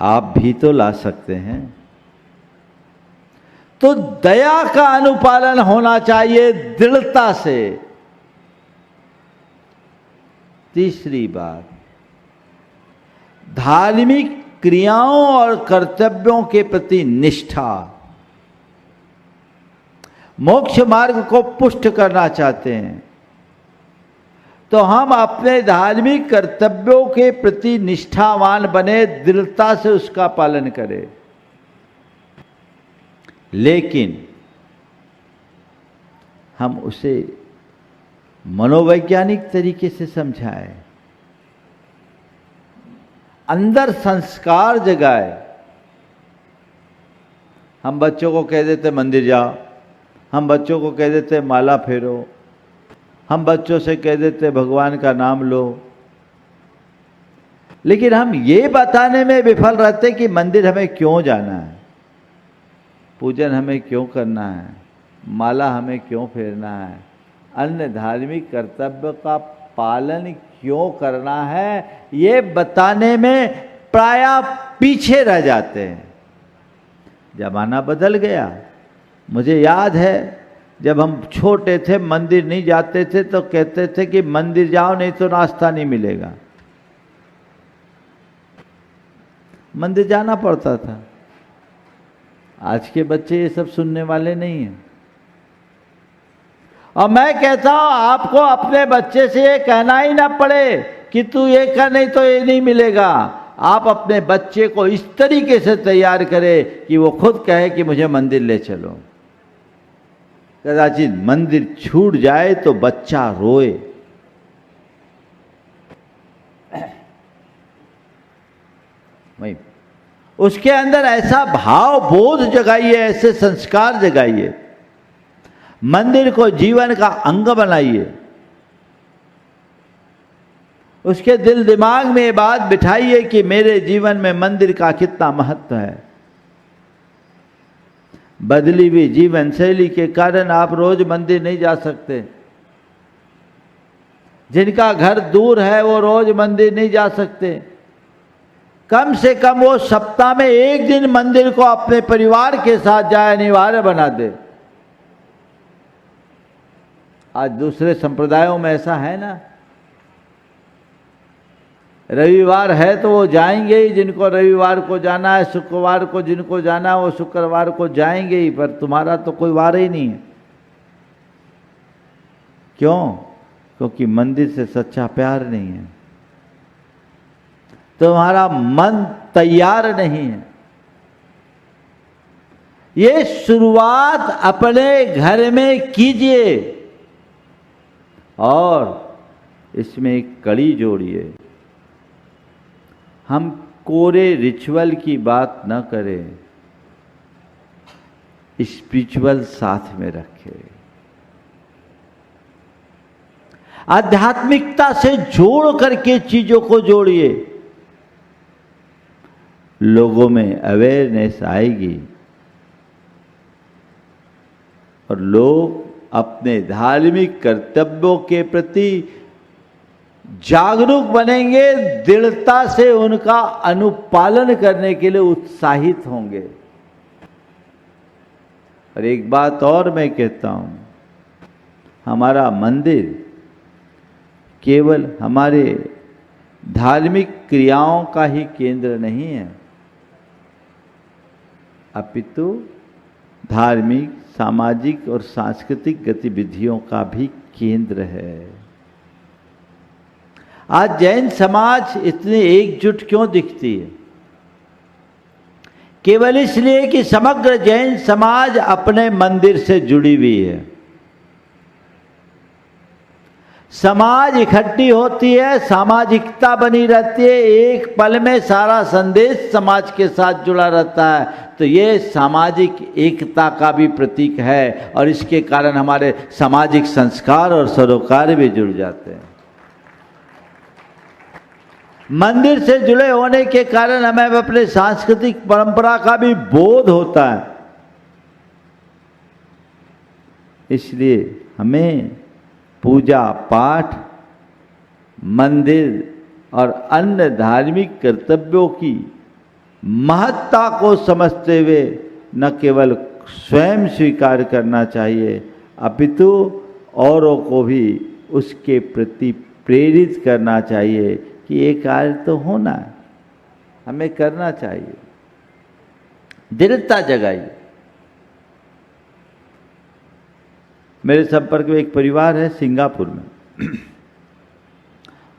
आप भी तो ला सकते हैं। तो दया का अनुपालन होना चाहिए दृढ़ता से। तीसरी बात, धार्मिक क्रियाओं और कर्तव्यों के प्रति निष्ठा। मोक्ष मार्ग को पुष्ट करना चाहते हैं तो हम अपने धार्मिक कर्तव्यों के प्रति निष्ठावान बने, दृढ़ता से उसका पालन करें। लेकिन हम उसे मनोवैज्ञानिक तरीके से समझाएं, अंदर संस्कार जगाए। हम बच्चों को कह देते मंदिर जाओ, हम बच्चों को कह देते माला फेरो, हम बच्चों से कह देते भगवान का नाम लो, लेकिन हम ये बताने में विफल रहते कि मंदिर हमें क्यों जाना है, पूजन हमें क्यों करना है, माला हमें क्यों फेरना है, अन्य धार्मिक कर्तव्य का पालन क्यों करना है, ये बताने में प्रायः पीछे रह जाते हैं। जमाना बदल गया। मुझे याद है जब हम छोटे थे मंदिर नहीं जाते थे तो कहते थे कि मंदिर जाओ नहीं तो नाश्ता नहीं मिलेगा। मंदिर जाना पड़ता था। आज के बच्चे ये सब सुनने वाले नहीं हैं। और मैं कहता हूं आपको अपने बच्चे से ये कहना ही ना पड़े कि तू ये कर नहीं तो ये नहीं मिलेगा। आप अपने बच्चे को इस तरीके से तैयार करें कि वो खुद कहे कि मुझे मंदिर ले चलो। कदाचित मंदिर छूट जाए तो बच्चा रोए, वही उसके अंदर ऐसा भाव बोध जगाइए, ऐसे संस्कार जगाइए, मंदिर को जीवन का अंग बनाइए, उसके दिल दिमाग में ये बात बिठाइए कि मेरे जीवन में मंदिर का कितना महत्व है। बदली हुई जीवन शैली के कारण आप रोज मंदिर नहीं जा सकते। जिनका घर दूर है वो रोज मंदिर नहीं जा सकते। कम से कम वो सप्ताह में एक दिन मंदिर को अपने परिवार के साथ जाए अनिवार्य बना दे। आज दूसरे संप्रदायों में ऐसा है ना, रविवार है तो वो जाएंगे ही, जिनको रविवार को जाना है, शुक्रवार को जिनको जाना है वो शुक्रवार को जाएंगे ही, पर तुम्हारा तो कोई वार ही नहीं है। क्यों? क्योंकि मंदिर से सच्चा प्यार नहीं है, तुम्हारा मन तैयार नहीं है। ये शुरुआत अपने घर में कीजिए और इसमें एक कड़ी जोड़िए। हम कोरे रिचुअल की बात न करें, स्पिरिचुअल साथ में रखें। आध्यात्मिकता से जोड़ करके चीजों को जोड़िए, लोगों में अवेयरनेस आएगी और लोग अपने धार्मिक कर्तव्यों के प्रति जागरूक बनेंगे, दृढ़ता से उनका अनुपालन करने के लिए उत्साहित होंगे। और एक बात और मैं कहता हूं, हमारा मंदिर केवल हमारे धार्मिक क्रियाओं का ही केंद्र नहीं है, अपितु धार्मिक, सामाजिक और सांस्कृतिक गतिविधियों का भी केंद्र है। आज जैन समाज इतनी एकजुट क्यों दिखती है? केवल इसलिए कि समग्र जैन समाज अपने मंदिर से जुड़ी हुई है। समाज इकट्ठी होती है, सामाजिकता बनी रहती है, एक पल में सारा संदेश समाज के साथ जुड़ा रहता है, तो ये सामाजिक एकता का भी प्रतीक है और इसके कारण हमारे सामाजिक संस्कार और सरोकार भी जुड़ जाते हैं। मंदिर से जुड़े होने के कारण हमें अपने सांस्कृतिक परंपरा का भी बोध होता है। इसलिए हमें पूजा पाठ, मंदिर और अन्य धार्मिक कर्तव्यों की महत्ता को समझते हुए न केवल स्वयं स्वीकार करना चाहिए, अपितु औरों को भी उसके प्रति प्रेरित करना चाहिए कि ये कार्य तो होना है, हमें करना चाहिए। दृढ़ता जगाइए। मेरे संपर्क में एक परिवार है सिंगापुर में,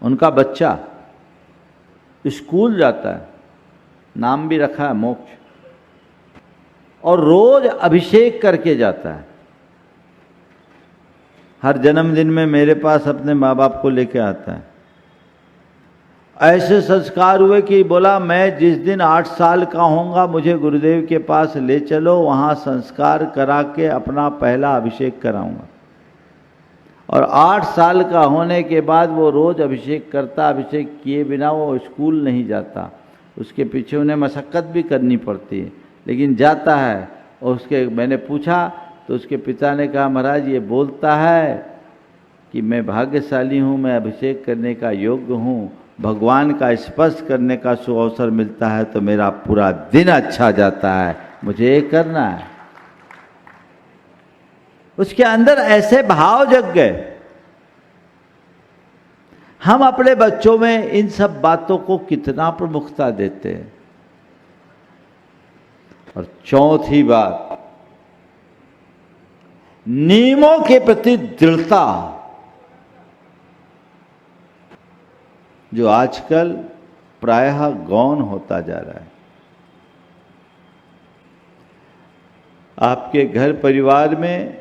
उनका बच्चा स्कूल जाता है, नाम भी रखा है मोक्ष, और रोज अभिषेक करके जाता है। हर जन्मदिन में मेरे पास अपने माँ बाप को लेके आता है। ऐसे संस्कार हुए कि बोला मैं जिस दिन 8 साल का होऊंगा मुझे गुरुदेव के पास ले चलो, वहाँ संस्कार करा के अपना पहला अभिषेक कराऊंगा। और 8 साल का होने के बाद वो रोज़ अभिषेक करता, अभिषेक किए बिना वो स्कूल नहीं जाता। उसके पीछे उन्हें मशक्क़त भी करनी पड़ती है, लेकिन जाता है। और उसके मैंने पूछा तो उसके पिता ने कहा महाराज ये बोलता है कि मैं भाग्यशाली हूँ, मैं अभिषेक करने का योग्य हूँ, भगवान का स्पर्श करने का सुअवसर मिलता है तो मेरा पूरा दिन अच्छा जाता है, मुझे ये करना है। उसके अंदर ऐसे भाव जग गए। हम अपने बच्चों में इन सब बातों को कितना प्रमुखता देते हैं। और चौथी बात, नियमों के प्रति दृढ़ता, जो आजकल प्रायः गौण होता जा रहा है। आपके घर परिवार में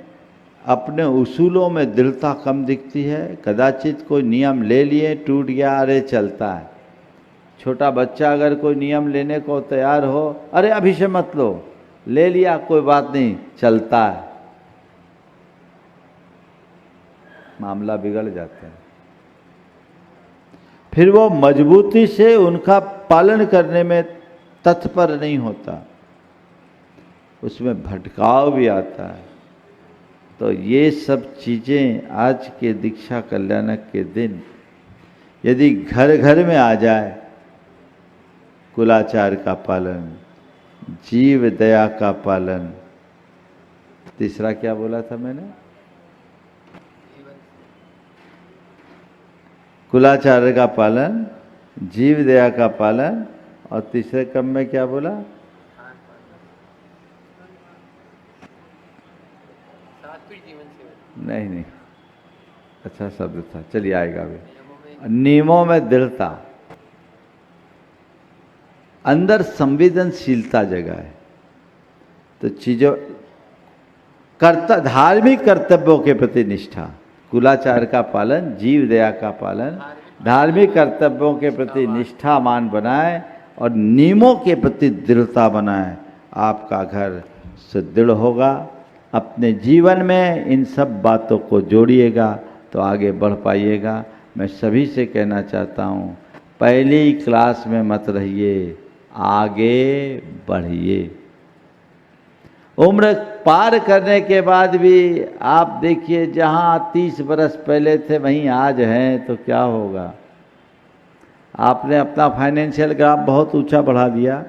अपने उसूलों में दृढ़ता कम दिखती है। कदाचित कोई नियम ले लिए, टूट गया, अरे चलता है। छोटा बच्चा अगर कोई नियम लेने को तैयार हो, अरे अभी से मत लो, ले लिया कोई बात नहीं, चलता है, मामला बिगड़ जाता है। फिर वो मजबूती से उनका पालन करने में तत्पर नहीं होता, उसमें भटकाव भी आता है। तो ये सब चीज़ें आज के दीक्षा कल्याणक के दिन यदि घर घर में आ जाए, कुलाचार का पालन, जीव दया का पालन, तीसरा क्या बोला था मैंने, कुलाचार का पालन, जीव दया का पालन, और तीसरे क्रम में क्या बोला, नहीं, अच्छा शब्द था, चलिए आएगा भी। नियमों में दृढ़ता, अंदर संवेदनशीलता जगह है, तो चीजों धार्मिक कर्तव्यों के प्रति निष्ठा, कुलाचार का पालन, जीव दया का पालन, धार्मिक कर्तव्यों के प्रति निष्ठामान बनाए और नियमों के प्रति दृढ़ता बनाए। आपका घर सुदृढ़ होगा। अपने जीवन में इन सब बातों को जोड़िएगा तो आगे बढ़ पाइएगा। मैं सभी से कहना चाहता हूँ, पहली क्लास में मत रहिए, आगे बढ़िए। उम्र पार करने के बाद भी आप देखिए, जहाँ 30 बरस पहले थे वहीं आज हैं, तो क्या होगा। आपने अपना फाइनेंशियल ग्राफ बहुत ऊंचा बढ़ा दिया,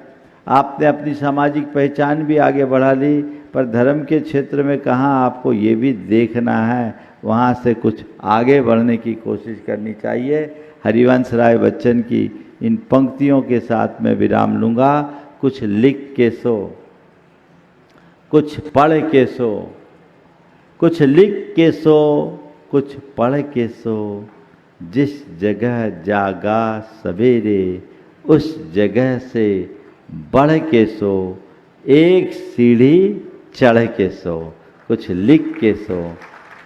आपने अपनी सामाजिक पहचान भी आगे बढ़ा ली, पर धर्म के क्षेत्र में कहाँ आपको ये भी देखना है, वहाँ से कुछ आगे बढ़ने की कोशिश करनी चाहिए। हरिवंश राय बच्चन की इन पंक्तियों के साथ मैं विराम लूँगा। कुछ लिख के सो, कुछ पढ़ के सो, कुछ लिख के सो, कुछ पढ़ के सो, जिस जगह जागा सवेरे उस जगह से बढ़ के सो, एक सीढ़ी चढ़ के सो। कुछ लिख के सो,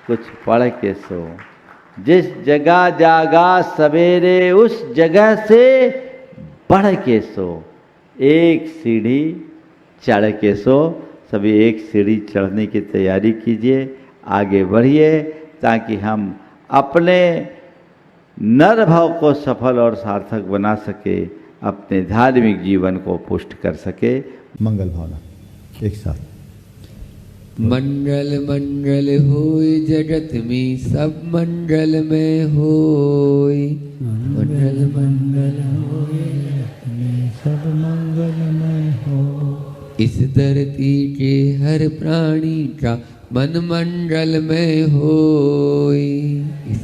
कुछ पढ़ के सो, जिस जगह जागा सवेरे उस जगह से बढ़ के सो, एक सीढ़ी चढ़ के सो। सभी एक सीढ़ी चढ़ने की तैयारी कीजिए, आगे बढ़िए, ताकि हम अपने नर भाव को सफल और सार्थक बना सके, अपने धार्मिक जीवन को पुष्ट कर सके। मंगल भावना एक साथ। मंगल मंगल होय जगत में सब मंगल में होय, मंगल मंगल होय जगत में सब मंगल में हो। इस धरती के हर प्राणी का मन मंगल में होय, इस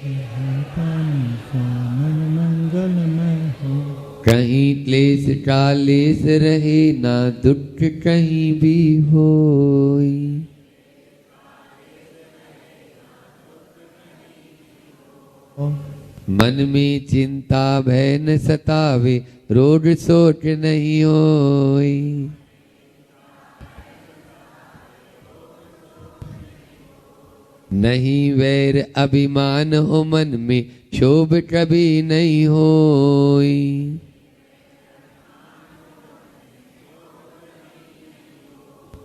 हर प्राणी का मन मंगल में हो। कहीं क्लेश कालेश रहे ना दुख कहीं भी होय, मन में चिंता भय न सतावे, रोग सोच नहीं होय। नहीं वैर अभिमान हो मन में, क्षोभ कभी नहीं होय।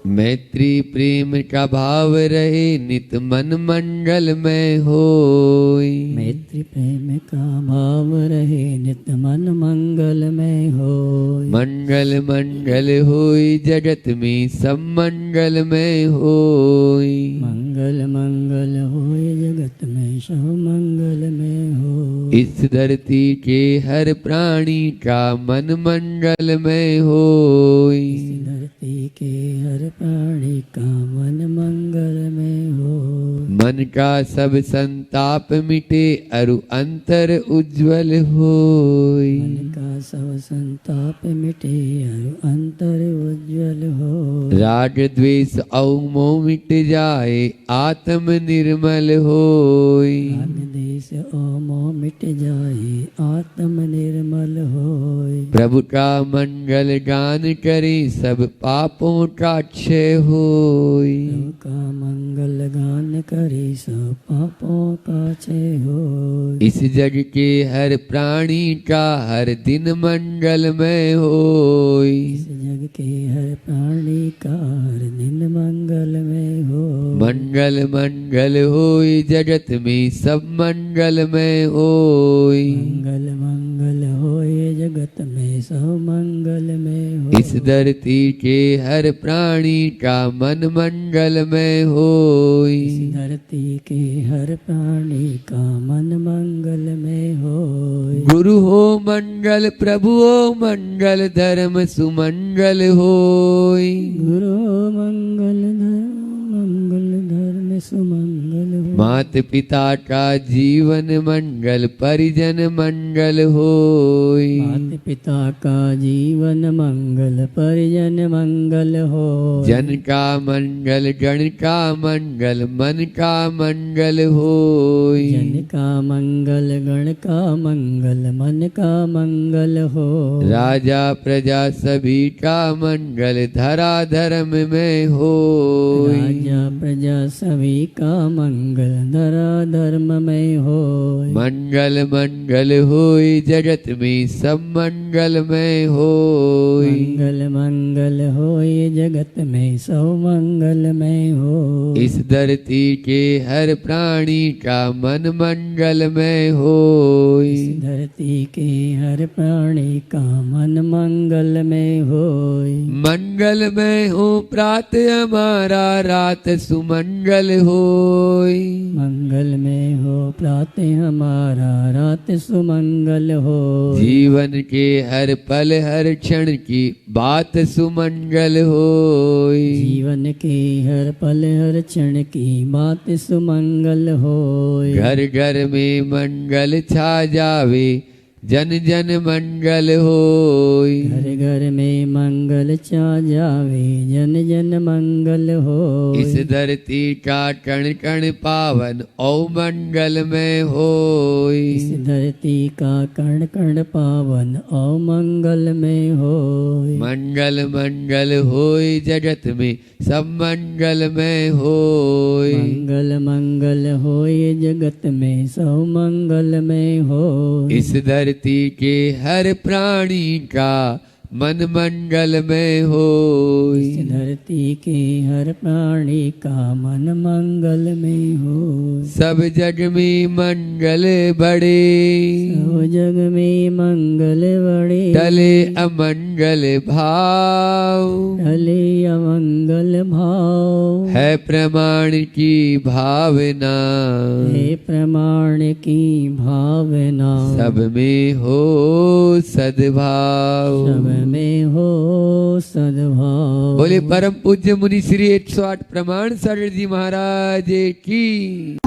मैत्री प्रेम का भाव रहे नित मन मंगल में होय। मैत्री प्रेम का भाव रहे नित मन मंगल में होय। मंगल मंगल होय जगत में सब मंगल में होय। मंगल मंगल होय जगत में सब मंगल में होय। इस धरती के हर प्राणी का मन मंगल में होय। इस धरती के हर प्राणी का मन मंगल में होय। मन का सब संताप मिटे अरु अंतर उज्ज्वल होय। मन का सब संताप मिटे अरु अंतर उज्ज्वल होय। राग द्वेष और मोह मिट जाए आत्म निर्मल होय। राग द्वेष और मोह मिट जाए आत्म निर्मल होय। प्रभु का मंगल गान करे सब पापों का क्षय होय। प्रभु का मंगल गान करे सब पापों का क्षय होय। इस जग के हर प्राणी का हर दिन मंगलमय होय। इस जग के हर प्राणी का हर दिन मंगलमय हो। मंगल मंगल होय जगत में सब मंगलमय होय। मंगल मंगल होए जगत में सब मंगलमय हो। इस धरती के हर प्राणी का मन मंगलमय होय। इस धरती के हर प्राणी का मन मंगलमय हो। गुरु हो मंगल प्रभु हो मंगल धर्म सुमंगल होय। गुरु मंगल धर्म सुमंगल हो। मात पिता का जीवन मंगल परिजन मंगल होय। माता पिता का जीवन मंगल परिजन मंगल हो। जन का मंगल गण का मंगल मन का मंगल होय। जन का मंगल गण का मंगल मन का मंगल हो। राजा प्रजा सभी का मंगल धरा धर्म में होय। राजा प्रजा सभी का मंगल धरा धर्म में हो। मंगल मंगल होय जगत में सब मंगलमय होय। मंगल मंगल होए जगत में सब मंगलमय हो। इस धरती के हर प्राणी का मन मंगलमय होय। इस धरती के हर प्राणी का मन मंगलमय होय। मंगलमय हो प्रात हमारा रात सुमंगल होय। मंगल में हो प्रातः हमारा रात सुमंगल हो। जीवन के हर पल हर क्षण की बात सुमंगल होय। जीवन के हर पल हर क्षण की बात सुमंगल हो। घर घर में मंगल छा जावे जन जन मंगल होय। घर घर में मंगल छा जावे जन जन मंगल हो। इस धरती का कण कण पावन औ मंगलमय होय। इस धरती का कण कण पावन और मंगल में हो। मंगल मंगल होय जगत में सब मंगलमय होय। मंगल मंगल होए जगत में सब मंगल में हो। इस धरती के हर प्राणी का मन मंगलमय होय। इस धरती के हर प्राणी का मन मंगल में हो। सब जग में मंगल बड़े सब जग में मंगल बड़े टले अमंगल भाव। टले अमंगल भाव है प्रमाण की भावना हे प्रमाण की भावना। सब में हो सद्भाव। सब में हो सद्भाव। बोले परम पूज्य मुनि श्री 108 प्रमाण सागर जी महाराज की।